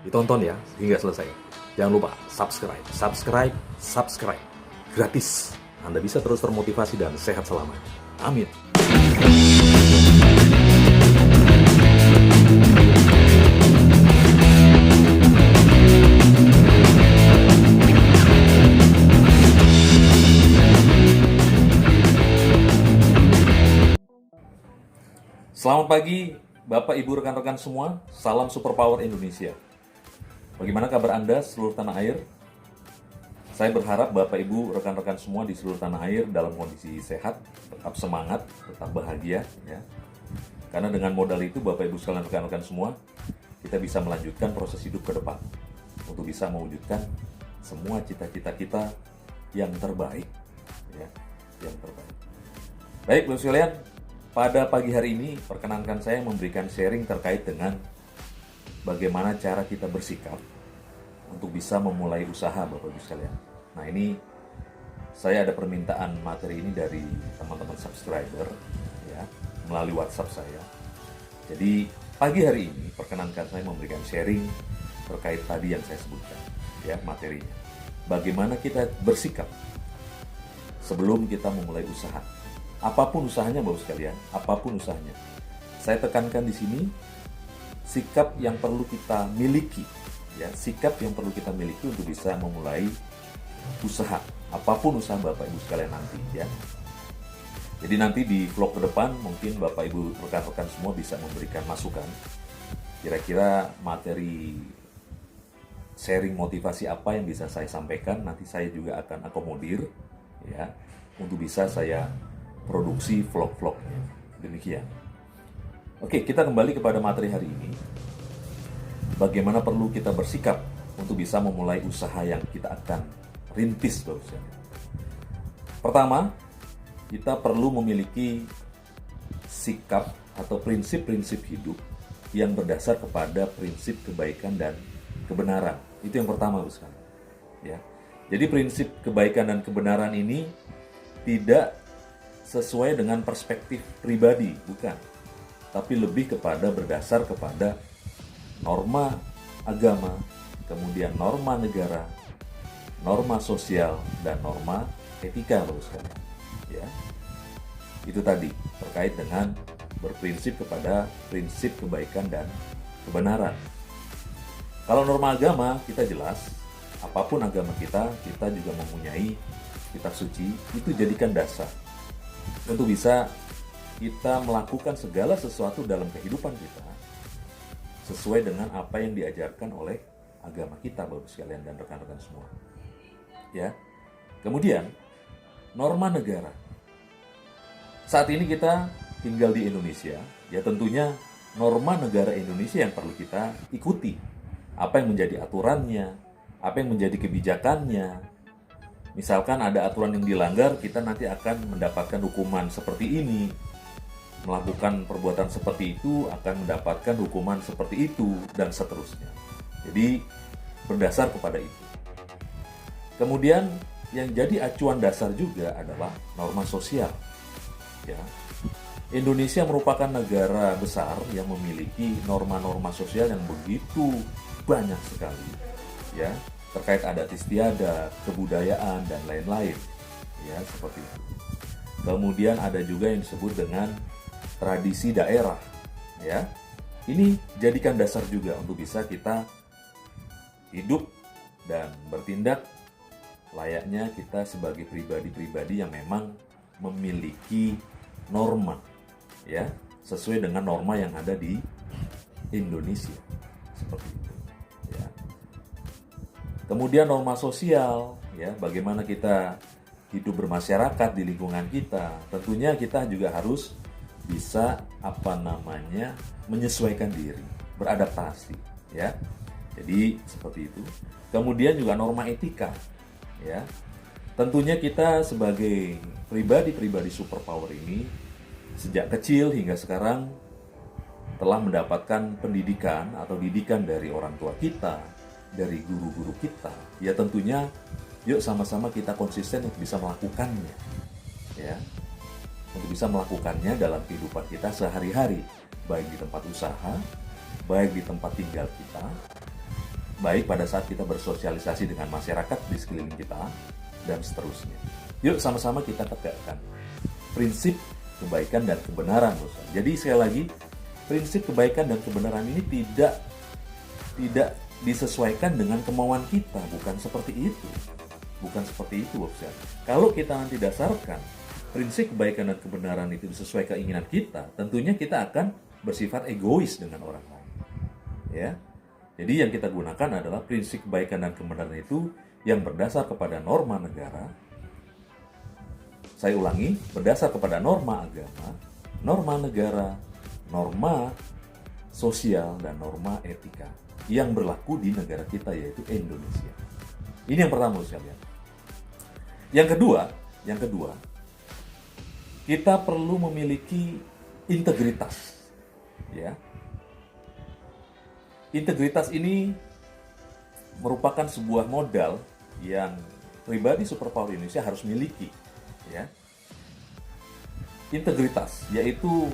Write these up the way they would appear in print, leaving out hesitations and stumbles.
Ditonton ya hingga selesai. Jangan lupa subscribe. Gratis. Anda bisa terus termotivasi dan sehat selamanya. Amin. Selamat pagi, Bapak, Ibu, rekan-rekan semua. Salam Superpower Indonesia. Bagaimana kabar Anda seluruh tanah air? Saya berharap Bapak, Ibu, rekan-rekan semua di seluruh tanah air dalam kondisi sehat, tetap semangat, tetap bahagia. Ya. Karena dengan modal itu, Bapak, Ibu sekalian, rekan-rekan semua, kita bisa melanjutkan proses hidup ke depan. Untuk bisa mewujudkan semua cita-cita kita yang terbaik. Ya, yang terbaik. Baik, Bapak sekalian. Pada pagi hari ini, perkenankan saya memberikan sharing terkait dengan bagaimana cara kita bersikap untuk bisa memulai usaha, Bapak-Ibu sekalian. Nah, ini saya ada permintaan materi ini dari teman-teman subscriber, ya, melalui WhatsApp saya. Jadi, pagi hari ini, perkenankan saya memberikan sharing terkait tadi yang saya sebutkan, ya, materinya. Bagaimana kita bersikap sebelum kita memulai usaha. Apapun usahanya, Bapak sekalian, apapun usahanya. Saya tekankan di sini sikap yang perlu kita miliki, ya, sikap yang perlu kita miliki untuk bisa memulai usaha. Apapun usaha Bapak Ibu sekalian nanti, ya. Jadi nanti di vlog ke depan mungkin Bapak Ibu rekan-rekan semua bisa memberikan masukan. Kira-kira materi sharing motivasi apa yang bisa saya sampaikan, nanti saya juga akan akomodir, ya, untuk bisa saya produksi vlog-vlognya. Demikian. Oke, kita kembali kepada materi hari ini. Bagaimana perlu kita bersikap untuk bisa memulai usaha yang kita akan rintis, Bapak sekalian. Pertama, kita perlu memiliki sikap atau prinsip-prinsip hidup yang berdasar kepada prinsip kebaikan dan kebenaran. Itu yang pertama, Bapak sekalian. Ya. Jadi prinsip kebaikan dan kebenaran ini tidak sesuai dengan perspektif pribadi, bukan. Tapi lebih kepada berdasar kepada norma agama, kemudian norma negara, norma sosial, dan norma etika, Bapak sekalian. Ya. Itu tadi, terkait dengan berprinsip kepada prinsip kebaikan dan kebenaran. Kalau norma agama, kita jelas, apapun agama kita juga mempunyai kitab suci, itu jadikan dasar untuk bisa kita melakukan segala sesuatu dalam kehidupan kita sesuai dengan apa yang diajarkan oleh agama kita, Bapak sekalian dan rekan-rekan semua. Ya. Kemudian norma negara. Saat ini kita tinggal di Indonesia, ya tentunya norma negara Indonesia yang perlu kita ikuti. Apa yang menjadi aturannya, apa yang menjadi kebijakannya. Misalkan ada aturan yang dilanggar, kita nanti akan mendapatkan hukuman seperti ini. Melakukan perbuatan seperti itu akan mendapatkan hukuman seperti itu, dan seterusnya. Jadi berdasar kepada itu. Kemudian yang jadi acuan dasar juga adalah norma sosial. Ya. Indonesia merupakan negara besar yang memiliki norma-norma sosial yang begitu banyak sekali. Ya. Terkait adat istiadat, kebudayaan, dan lain-lain, ya, seperti itu. Kemudian ada juga yang disebut dengan tradisi daerah, ya. Ini jadikan dasar juga untuk bisa kita hidup dan bertindak layaknya kita sebagai pribadi-pribadi yang memang memiliki norma, ya, sesuai dengan norma yang ada di Indonesia, seperti itu. Kemudian norma sosial, ya, bagaimana kita hidup bermasyarakat di lingkungan kita. Tentunya kita juga harus bisa menyesuaikan diri, beradaptasi, ya. Jadi seperti itu. Kemudian juga norma etika, ya. Tentunya kita sebagai pribadi-pribadi superpower ini sejak kecil hingga sekarang telah mendapatkan pendidikan atau didikan dari orang tua kita, dari guru-guru kita. Ya tentunya yuk sama-sama kita konsisten untuk bisa melakukannya, ya, untuk bisa melakukannya dalam kehidupan kita sehari-hari, baik di tempat usaha, baik di tempat tinggal kita, baik pada saat kita bersosialisasi dengan masyarakat di sekeliling kita, dan seterusnya. Yuk sama-sama kita tegakkan prinsip kebaikan dan kebenaran, dosa. Jadi sekali lagi, prinsip kebaikan dan kebenaran ini tidak disesuaikan dengan kemauan kita, bukan seperti itu. Bukan seperti itu, Bapak. Kalau kita nanti dasarkan prinsip kebaikan dan kebenaran itu sesuai keinginan kita, tentunya kita akan bersifat egois dengan orang lain. Ya. Jadi yang kita gunakan adalah prinsip kebaikan dan kebenaran itu yang berdasar kepada norma negara. Saya ulangi, berdasar kepada norma agama, norma negara, norma sosial, dan norma etika yang berlaku di negara kita, yaitu Indonesia. Ini yang pertama, sekalian. Yang kedua, kita perlu memiliki integritas. Ya. Integritas ini merupakan sebuah modal yang pribadi superpower Indonesia harus miliki. Ya. Integritas yaitu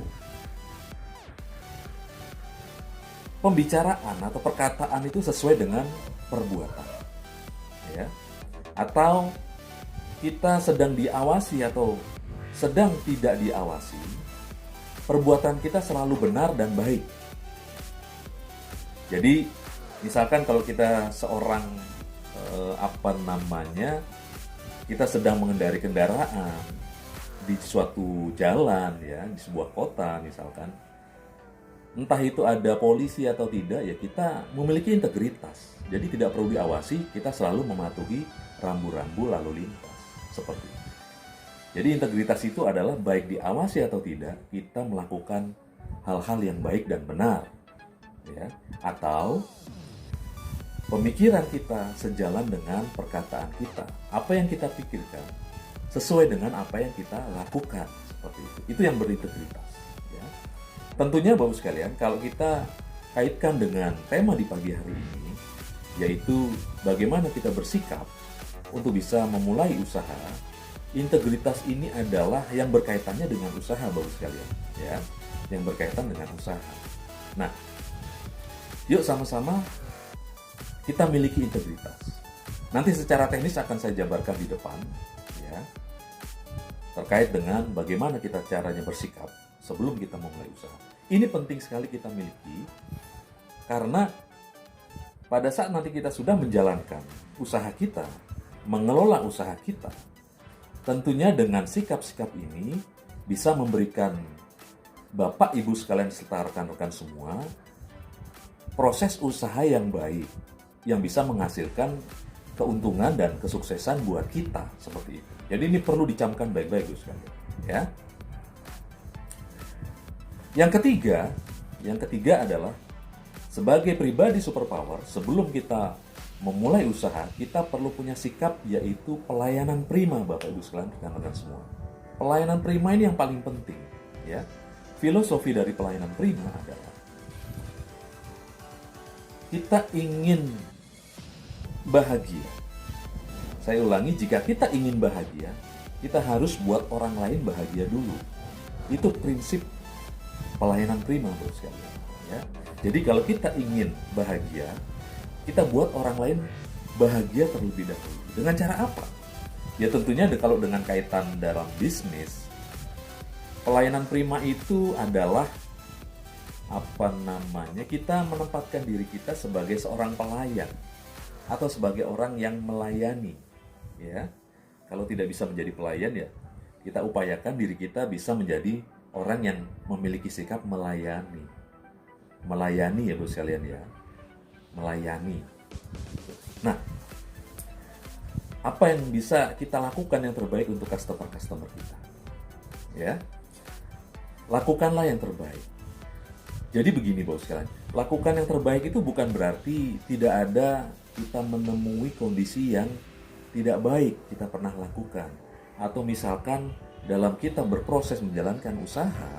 pembicaraan atau perkataan itu sesuai dengan perbuatan. Ya. Atau kita sedang diawasi atau sedang tidak diawasi, perbuatan kita selalu benar dan baik. Jadi, misalkan kalau kita seorang kita sedang mengendarai kendaraan di suatu jalan, ya, di sebuah kota misalkan, entah itu ada polisi atau tidak, ya kita memiliki integritas. Jadi tidak perlu diawasi, kita selalu mematuhi rambu-rambu lalu lintas seperti itu. Jadi integritas itu adalah baik diawasi atau tidak, kita melakukan hal-hal yang baik dan benar. Ya, atau pemikiran kita sejalan dengan perkataan kita. Apa yang kita pikirkan sesuai dengan apa yang kita lakukan, seperti itu. Itu yang berintegritas. Ya. Tentunya Bapak sekalian, kalau kita kaitkan dengan tema di pagi hari ini, yaitu bagaimana kita bersikap untuk bisa memulai usaha, integritas ini adalah yang berkaitannya dengan usaha, Bapak sekalian. Ya, yang berkaitan dengan usaha. Nah, yuk sama-sama kita miliki integritas. Nanti secara teknis akan saya jabarkan di depan, ya, terkait dengan bagaimana kita caranya bersikap sebelum kita memulai usaha. Ini penting sekali kita miliki, karena pada saat nanti kita sudah menjalankan usaha kita, mengelola usaha kita, tentunya dengan sikap-sikap ini bisa memberikan Bapak Ibu sekalian serta rekan-rekan semua proses usaha yang baik, yang bisa menghasilkan keuntungan dan kesuksesan buat kita, seperti itu. Jadi ini perlu dicamkan baik-baik, sekalian. Ya. Yang ketiga adalah sebagai pribadi superpower, sebelum kita memulai usaha, kita perlu punya sikap, yaitu pelayanan prima, Bapak Ibu sekalian, rekan-rekan semua. Pelayanan prima ini yang paling penting, ya. Filosofi dari pelayanan prima adalah kita ingin bahagia. Saya ulangi, jika kita ingin bahagia, kita harus buat orang lain bahagia dulu. Itu prinsip pelayanan prima, Bapak sekalian. Ya. Jadi kalau kita ingin bahagia, kita buat orang lain bahagia terlebih dahulu. Dengan cara apa? Ya tentunya kalau dengan kaitan dalam bisnis, pelayanan prima itu adalah kita menempatkan diri kita sebagai seorang pelayan atau sebagai orang yang melayani. Ya, kalau tidak bisa menjadi pelayan, ya kita upayakan diri kita bisa menjadi orang yang memiliki sikap melayani. Melayani, ya Bu sekalian, ya. Melayani. Nah, apa yang bisa kita lakukan yang terbaik untuk customer kita? Ya, lakukanlah yang terbaik. Jadi begini, Bapak sekalian, lakukan yang terbaik itu bukan berarti tidak ada kita menemui kondisi yang tidak baik kita pernah lakukan. Atau misalkan dalam kita berproses menjalankan usaha,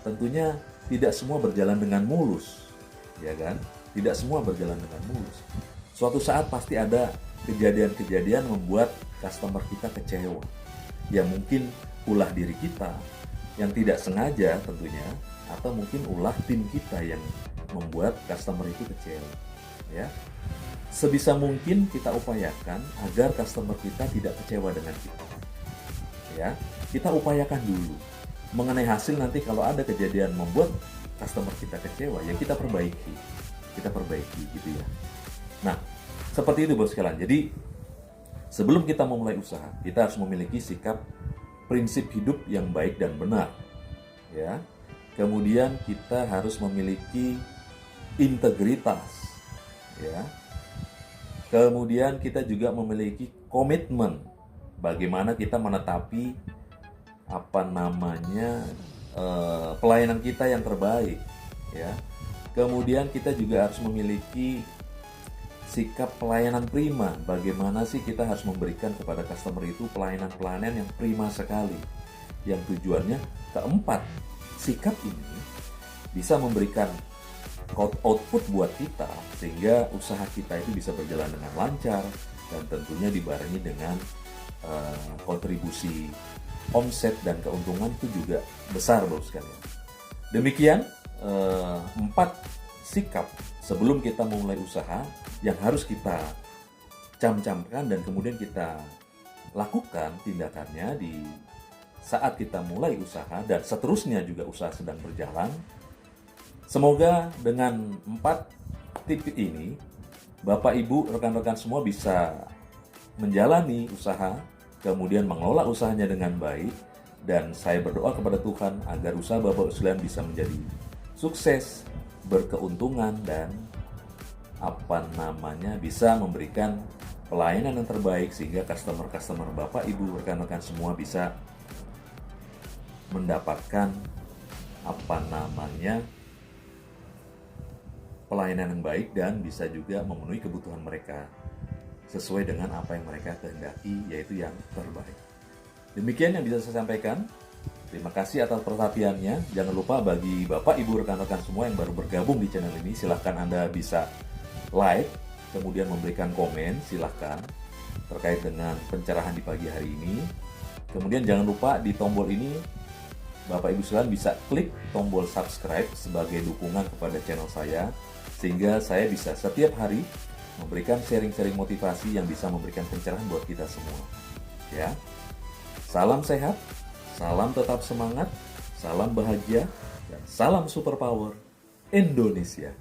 tentunya tidak semua berjalan dengan mulus, ya kan? Tidak semua berjalan dengan mulus. Suatu saat pasti ada kejadian-kejadian membuat customer kita kecewa. Ya mungkin ulah diri kita yang tidak sengaja tentunya, atau mungkin ulah tim kita yang membuat customer itu kecewa. Ya. sebisa mungkin kita upayakan agar customer kita tidak kecewa dengan kita. Ya, kita upayakan dulu. Mengenai hasil nanti kalau ada kejadian membuat customer kita kecewa, ya kita perbaiki. Kita perbaiki gitu ya. Nah, seperti itu bos sekalian. Jadi, sebelum kita memulai usaha, kita harus memiliki sikap prinsip hidup yang baik dan benar. Ya. Kemudian kita harus memiliki integritas. Ya. Kemudian kita juga memiliki komitmen bagaimana kita menetapi pelayanan kita yang terbaik, ya. Kemudian kita juga harus memiliki sikap pelayanan prima. Bagaimana sih kita harus memberikan kepada customer itu pelayanan-pelayanan yang prima sekali. Yang tujuannya keempat, sikap ini bisa memberikan output buat kita sehingga usaha kita itu bisa berjalan dengan lancar dan tentunya dibarengi dengan kontribusi omset dan keuntungan itu juga besar bos sekalian. Demikian 4 sikap sebelum kita memulai usaha yang harus kita camkan dan kemudian kita lakukan tindakannya di saat kita mulai usaha dan seterusnya juga usaha sedang berjalan. Semoga dengan 4 tips ini Bapak Ibu rekan-rekan semua bisa menjalani usaha, kemudian mengelola usahanya dengan baik, dan saya berdoa kepada Tuhan agar usaha Bapak sekalian bisa menjadi sukses, berkeuntungan, dan bisa memberikan pelayanan yang terbaik sehingga customer Bapak Ibu rekan-rekan semua bisa mendapatkan pelayanan yang baik dan bisa juga memenuhi kebutuhan mereka sesuai dengan apa yang mereka kehendaki, yaitu yang terbaik. Demikian yang bisa saya sampaikan. Terima kasih atas perhatiannya. Jangan lupa bagi Bapak, Ibu, rekan-rekan semua yang baru bergabung di channel ini, silahkan Anda bisa like, kemudian memberikan komen, silahkan, terkait dengan pencerahan di pagi hari ini. Kemudian jangan lupa di tombol ini, Bapak Ibu sekalian bisa klik tombol subscribe sebagai dukungan kepada channel saya, sehingga saya bisa setiap hari memberikan sharing-sharing motivasi yang bisa memberikan pencerahan buat kita semua. Ya, salam sehat, salam tetap semangat, salam bahagia, dan salam superpower Indonesia.